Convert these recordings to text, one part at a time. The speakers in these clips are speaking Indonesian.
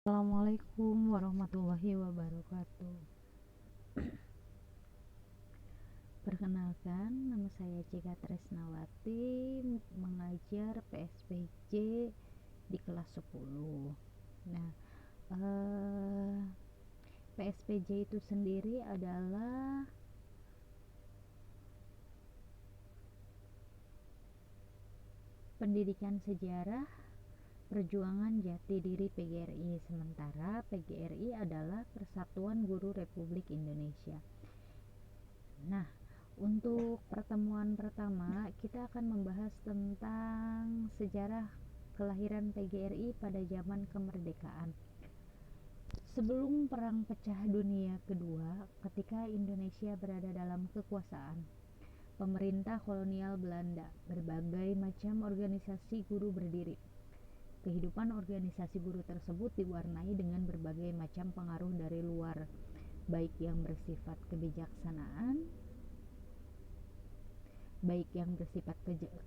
Assalamualaikum warahmatullahi wabarakatuh. Perkenalkan, nama saya Cika Tresnawati, mengajar PSBJ di kelas 10. Nah, PSBJ itu sendiri adalah pendidikan sejarah perjuangan jati diri PGRI, sementara PGRI adalah Persatuan Guru Republik Indonesia. Nah, untuk pertemuan pertama kita akan membahas tentang sejarah kelahiran PGRI pada zaman kemerdekaan. Sebelum Perang Pecah Dunia Kedua, ketika Indonesia berada dalam kekuasaan pemerintah kolonial Belanda, berbagai macam organisasi guru berdiri. Kehidupan organisasi guru tersebut diwarnai dengan berbagai macam pengaruh dari luar, baik yang bersifat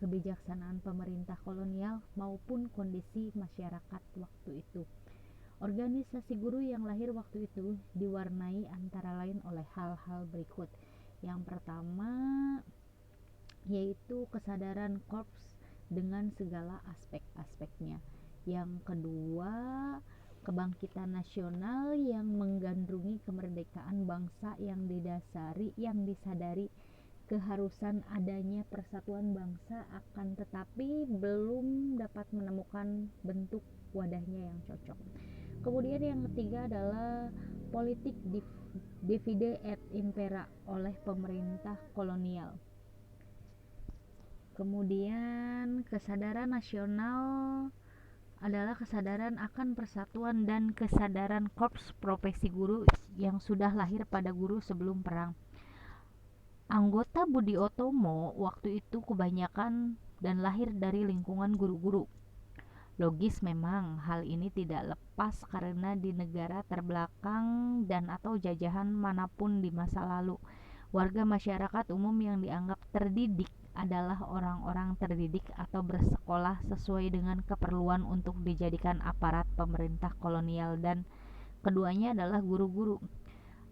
kebijaksanaan pemerintah kolonial maupun kondisi masyarakat waktu itu. Organisasi guru yang lahir waktu itu diwarnai antara lain oleh hal-hal berikut. Yang pertama yaitu kesadaran korps dengan segala aspek-aspeknya. Yang kedua, kebangkitan nasional yang menggandrungi kemerdekaan bangsa yang disadari keharusan adanya persatuan bangsa, akan tetapi belum dapat menemukan bentuk wadahnya yang cocok. Kemudian yang ketiga adalah politik divide et impera oleh pemerintah kolonial. Kemudian kesadaran nasional adalah kesadaran akan persatuan dan kesadaran korps profesi guru yang sudah lahir pada guru sebelum perang. Anggota Budi Otomo waktu itu kebanyakan dan lahir dari lingkungan guru-guru. Logis memang hal ini tidak lepas karena di negara terbelakang dan atau jajahan manapun di masa lalu, warga masyarakat umum yang dianggap terdidik adalah orang-orang terdidik atau bersekolah sesuai dengan keperluan untuk dijadikan aparat pemerintah kolonial, dan keduanya adalah guru-guru.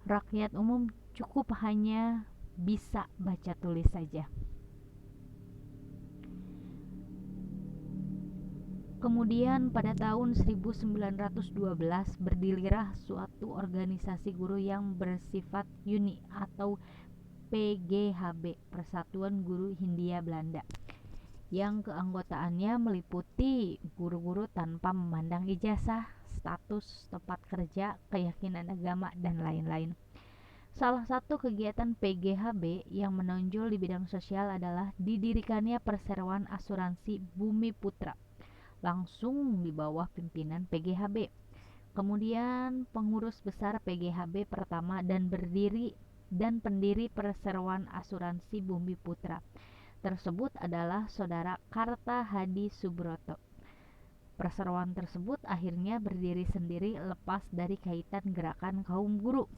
Rakyat umum cukup hanya bisa baca tulis saja. Kemudian pada tahun 1912 berdirilah suatu organisasi guru yang bersifat uni atau PGHB, Persatuan Guru Hindia Belanda, yang keanggotaannya meliputi guru-guru tanpa memandang ijazah, status, tempat kerja, keyakinan agama, dan lain-lain. Salah satu kegiatan PGHB yang menonjol di bidang sosial adalah didirikannya Perseroan Asuransi Bumi Putra, langsung di bawah pimpinan PGHB. Kemudian pengurus besar PGHB pertama dan pendiri Perseroan Asuransi Bumi Putra tersebut adalah Saudara Karta Hadi Subroto. Perseroan tersebut akhirnya berdiri sendiri lepas dari kaitan gerakan kaum guru.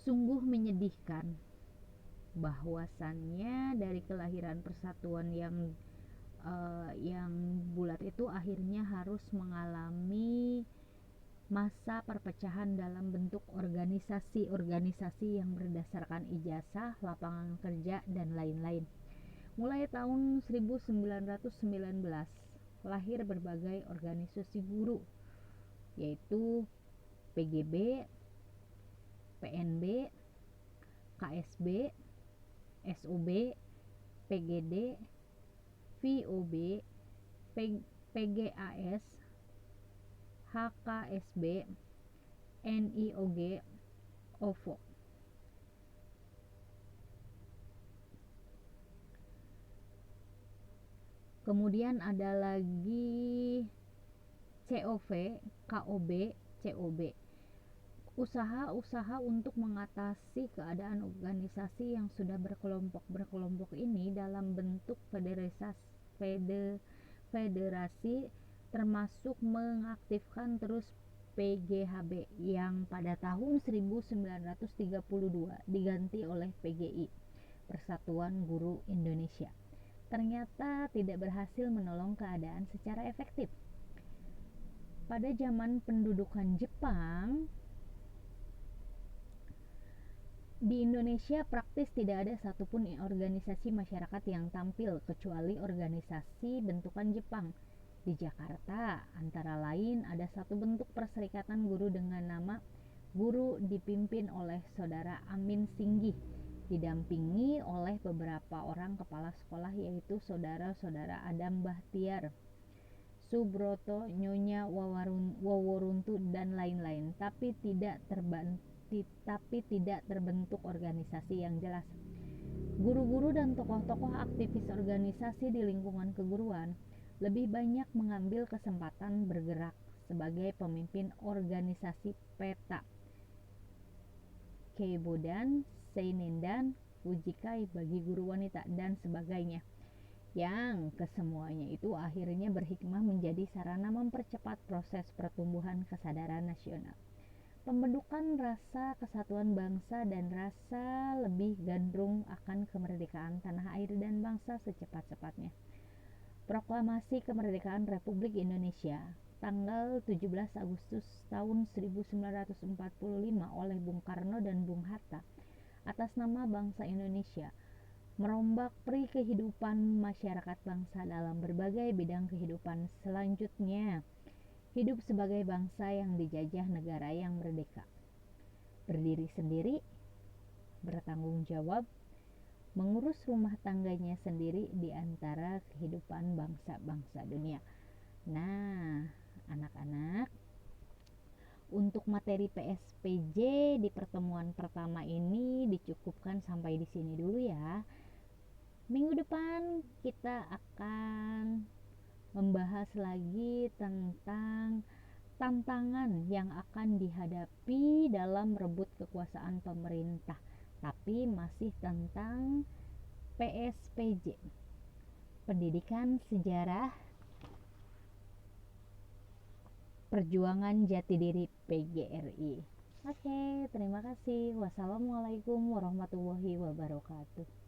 Sungguh menyedihkan bahwasannya dari kelahiran persatuan yang bulat itu akhirnya harus mengalami masa perpecahan dalam bentuk organisasi-organisasi yang berdasarkan ijazah, lapangan kerja, dan lain-lain. Mulai tahun 1919 lahir berbagai organisasi guru, yaitu PGB, PNB, KSB, SOB, PGD, VOB, PGAS, HKSB, NIOG, OVO. Kemudian ada lagi COV, KOB, COB. Usaha-usaha untuk mengatasi keadaan organisasi yang sudah berkelompok ini dalam bentuk federasi, termasuk mengaktifkan terus PGHB yang pada tahun 1932 diganti oleh PGI, Persatuan Guru Indonesia. Ternyata tidak berhasil menolong keadaan secara efektif. pada zaman pendudukan Jepang, di Indonesia praktis tidak ada satupun organisasi masyarakat yang tampil kecuali organisasi bentukan Jepang. Di Jakarta, antara lain ada satu bentuk perserikatan guru dengan nama Guru dipimpin oleh Saudara Amin Singgih, didampingi oleh beberapa orang kepala sekolah yaitu saudara-saudara Adam Bahtiar, Subroto, Nyonya Waworuntu, dan lain-lain, tapi tidak terbentuk organisasi yang jelas. Guru-guru dan tokoh-tokoh aktivis organisasi di lingkungan keguruan lebih banyak mengambil kesempatan bergerak sebagai pemimpin organisasi peta, Keibodan, Seinendan, Fujikai bagi guru wanita, dan sebagainya, yang kesemuanya itu akhirnya berhikmah menjadi sarana mempercepat proses pertumbuhan kesadaran nasional, pembentukan rasa kesatuan bangsa, dan rasa lebih gandrung akan kemerdekaan tanah air dan bangsa secepat-cepatnya. Proklamasi Kemerdekaan Republik Indonesia tanggal 17 Agustus tahun 1945 oleh Bung Karno dan Bung Hatta atas nama bangsa Indonesia merombak peri kehidupan masyarakat bangsa dalam berbagai bidang kehidupan selanjutnya. Hidup sebagai bangsa yang dijajah negara yang merdeka, berdiri sendiri, bertanggung jawab, mengurus rumah tangganya sendiri di antara kehidupan bangsa-bangsa dunia. Nah, anak-anak, untuk materi PSPJ di pertemuan pertama ini dicukupkan sampai di sini dulu ya. Minggu depan kita akan membahas lagi tentang tantangan yang akan dihadapi dalam merebut kekuasaan pemerintah, tapi masih tentang PSPJ, pendidikan sejarah perjuangan jati diri PGRI. Oke, terima kasih. Wassalamualaikum warahmatullahi wabarakatuh.